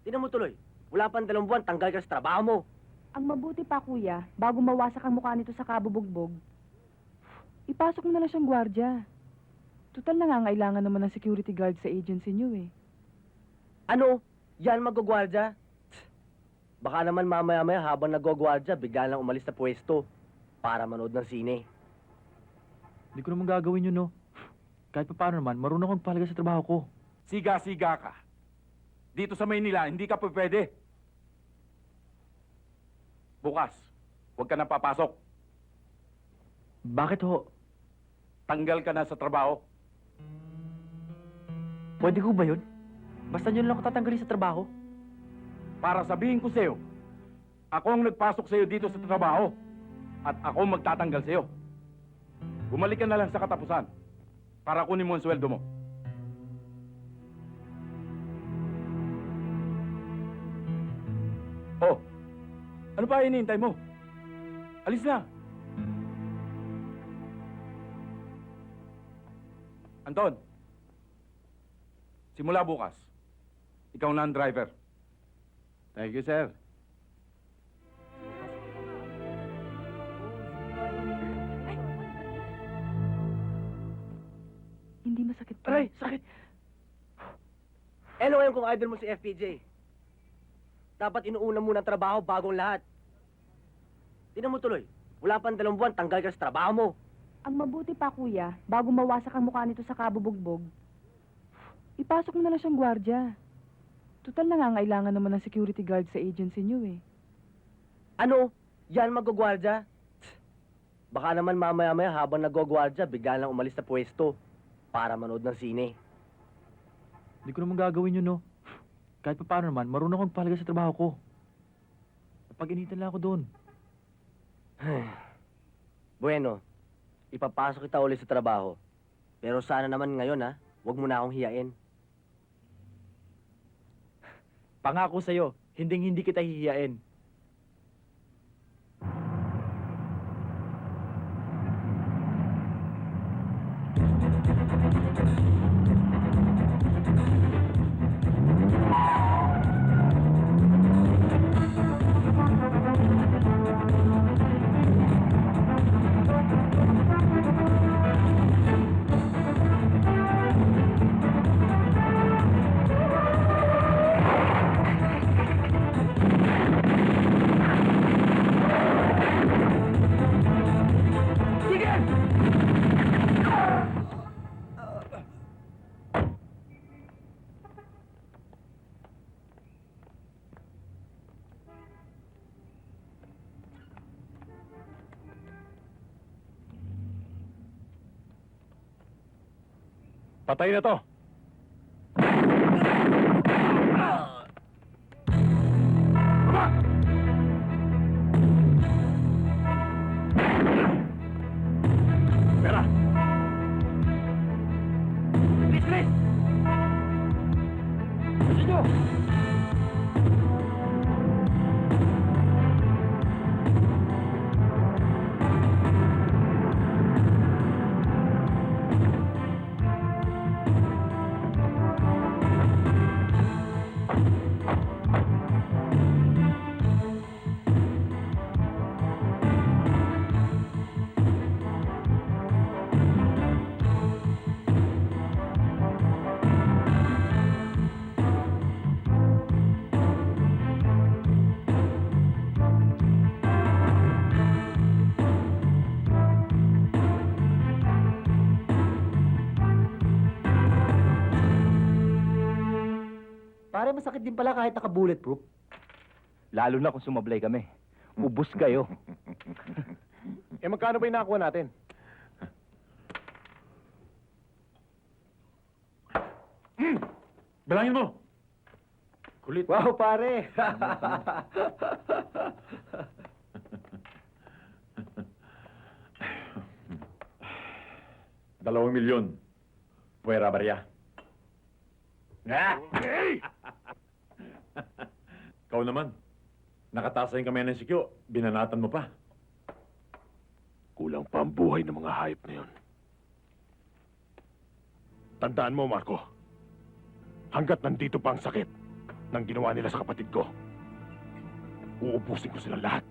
Tinan mo tuloy, wala pang 2 buwan, tanggal ka sa trabaho mo. Ang mabuti pa, kuya, bago mawasak ang mukha nito sa kabubugbog, ipasok mo na lang siyang gwardya. Tutal nangangailangan naman ng security guard sa agency niyo eh. Ano? Yan magugwardya? Baka naman mamaya-maya habang nagugwardya, bigla lang umalis sa pwesto para manood ng sine. Hindi ko naman gagawin yun, no? Kahit pa paano naman, marunong akong palaga sa trabaho ko. Siga-siga ka. Dito sa Maynila, hindi ka pa pwede. Bukas, huwag ka na papasok. Bakit ho? Tanggal ka na sa trabaho. Pwede ko ba yun? Basta nyo lang ako tatanggalin sa trabaho. Para sabihin ko sa'yo, ako ang nagpasok sa'yo dito sa trabaho. At ako magtatanggal sa'yo. Bumalik ka na lang sa katapusan para kunin mo ang sweldo mo. Oh, ano pa hinihintay mo? Alis na. Anton, simula bukas, ikaw na ang driver. Thank you, sir. Hindi masakit pa. Aray, sakit! Ano ngayon kung idol mo si FPJ? Dapat inuuna muna ang trabaho bago ang lahat. Tinan mo tuloy, wala pang 2 buwan, tanggal ka sa trabaho mo. Ang mabuti pa, kuya, bago mawasak ang mukha nito sa kabubugbog, ipasok mo na lang siyang gwardya. Tutal nangangailangan naman ng security guard sa agency niyo eh. Ano? Yan magugwardya? Baka naman mamaya-maya habang nagugwardya, bigla lang umalis sa pwesto para manood ng sine. Hindi ko naman gagawin yun, no? Kahit pa paano naman, marunong akong palaga sa trabaho ko. Napag-initan lang ako doon. Bueno, ipapasok kita ulit sa trabaho. Pero sana naman ngayon, ha? Huwag mo na akong hiyain. Pangako sa'yo, hinding-hindi kita hihiyain. Patay na to. Pera! Bilis, bilis! Bilis nyo! Pare, masakit din pala kahit naka-bulletproof. Lalo na kung sumablay kami. Ubus kayo. Eh, magkano ba yung nakuha natin? Bilangin mo! Kulit. Wow, pare! 2 milyon. Puwera barya. Ikaw naman. Nakataas yung kamay ng sikyo. Binanatan mo pa. Kulang pa ang buhay ng mga hayop na yon. Tandaan mo, Marco. Hanggat nandito pa ang sakit, ng ginawa nila sa kapatid ko. Uubusin ko silang lahat.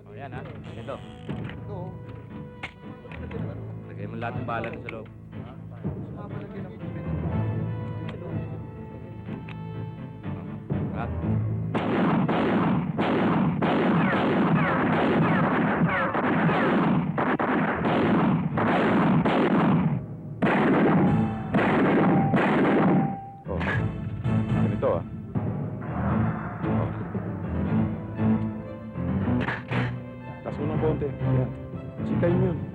O yan ha, ito. Lagay mo lahat ng bala sa loob. Lahat. Oh, ganito ah. Oh. Taas mo ng konti. Yan. Sikayin mo yun.